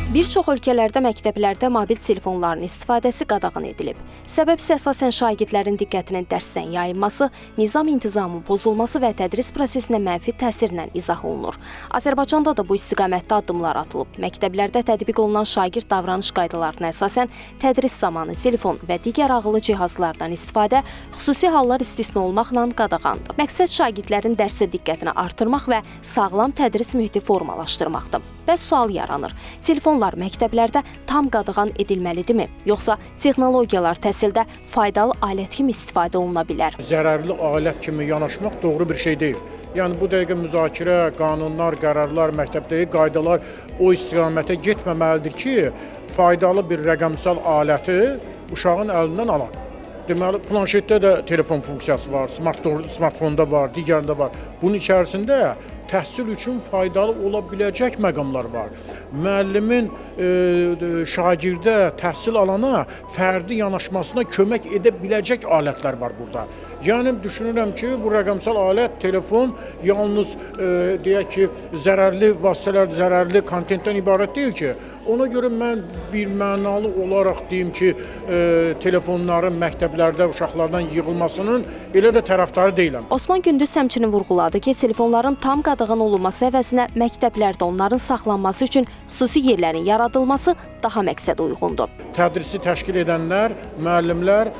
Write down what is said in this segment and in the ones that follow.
Bir çox ölkələrdə məktəblərdə mobil telefonların istifadəsi qadağan edilib. Səbəb isə əsasən şagirdlərin diqqətinin dərsdən yayınması, nizam-intizamın pozulması və tədris prosesinə mənfi təsirlə izah olunur. Azərbaycanda da bu istiqamətdə addımlar atılıb. Məktəblərdə tətbiq olunan şagird davranış qaydalarına əsasən tədris zamanı telefon və digər ağıllı cihazlardan istifadə xüsusi hallar istisna olmaqla qadağandır. Məqsəd şagirdlərin dərsə diqqətini artırmaq və sağlam tədris mühiti formalaşdırmaqdır. Və sual yaranır. Telefonlar məktəblərdə tam qadağan edilməlidirmi? Yoxsa texnologiyalar təhsildə faydalı alət kimi istifadə oluna bilər? Zərərli alət kimi yanaşmaq doğru bir şey deyil. Yəni bu dəqiqə müzakirə, qanunlar, qərarlar, məktəbdəki qaydalar o istiqamətə getməməlidir ki, faydalı bir rəqəmsal aləti uşağın əlindən alaq. Deməli, planşetdə də telefon funksiyası var, smartfonda var, digərində var. Bunun içərisində təhsil üçün faydalı ola biləcək məqamlar var. Müəllimin şagirdə, təhsil alana fərdi yanaşmasına kömək edə biləcək alətlər var burada. Yəni düşünürəm ki, bu rəqəmsal alət, telefon yalnız deyək ki, zərərli vasitələr, zərərli kontentdən ibarət deyil ki. Ona görə mən bir mənalı olaraq deyim ki, telefonların məktəblərdə uşaqlardan yığılmasının elə də tərəfdarı deyiləm. Osman Gündüz həmçinin vurğuladı ki, telefonların tam qadağan olunması əvəzinə məktəblərdə onların saxlanması üçün xüsusi yerlərin yaradılması daha məqsədə uyğundur. Tədrisi təşkil edənlər, müəllimlər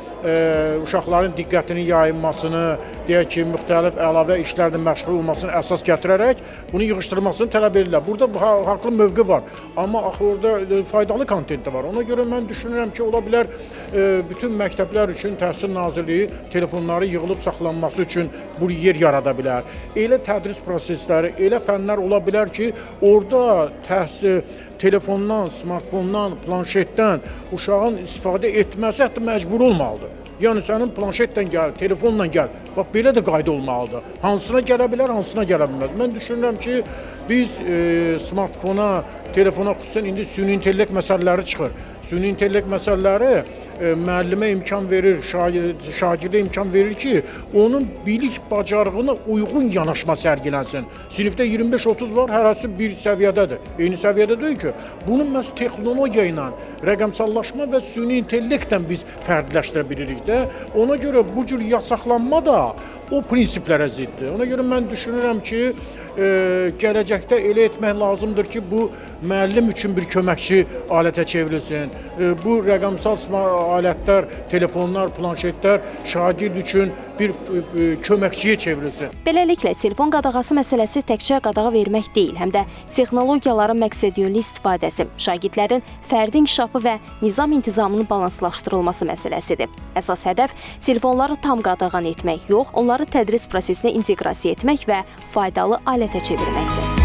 uşaqların diqqətinin yayınmasını, deyək ki, müxtəlif əlavə işlərlə məşğul olmasını əsas gətirərək bunu yığışdırmasını tələb edirlər. Burada haqlı mövqe var, amma axı orada faydalı kontent də var. Ona görə mən düşünürəm ki, ola bilər bütün məktəblər üçün Təhsil Nazirliyi telefonları yığılıb saxlanması üçün bir yer yarada bilər. Elə tədris prosesləri, elə fənlər ola bilər ki, orada təhsil telefondan, smartfondan, planşetdən uşağın istifadə etməsi hətta məcbur olmalıdır. Yəni sənin planşetdən gəl, telefonla gəl. Bax belə də qayda olmalıdır. Hansına gələ bilər, hansına gələ bilməz. Mən düşünürəm ki, biz smartfona, telefona xüsusən indi süni intellekt məsələləri çıxır. Süni intellekt məsələləri müəllimə imkan verir, şagirdə imkan verir ki, onun bilik bacarığına uyğun yanaşma sərgilənsin. Sinifdə 25-30 var, hərəsi bir səviyyədədir. Eyni səviyyədə deyil ki, bunu məhz texnologiya ilə, rəqəmsallaşma və süni intellektlə biz fərdiləşdirə bilirik də. Ona görə bu cür yasaqlanma da o prinsiplərə ziddir. Ona görə mən düşünürəm ki, gələcəkdə elə etmək lazımdır ki, bu müəllim üçün bir köməkçi alətə çevrilsin. Bu rəqəmsal alətlər, telefonlar, planşetlər şagird üçün bir köməkçiyə çevrilsin. Beləliklə, telefon qadağası məsələsi təkcə qadağa vermək deyil, həm də texnologiyaların məqsədyönlü istifadəsi, şagirdlərin fərdi inkişafı və nizam intizamının balanslaşdırılması məsələsidir. Əsas hədəf telefonları tam qadağan etmək yox, onları tədris prosesinə inteqrasiya etmək və faydalı alətə çevirməkdir.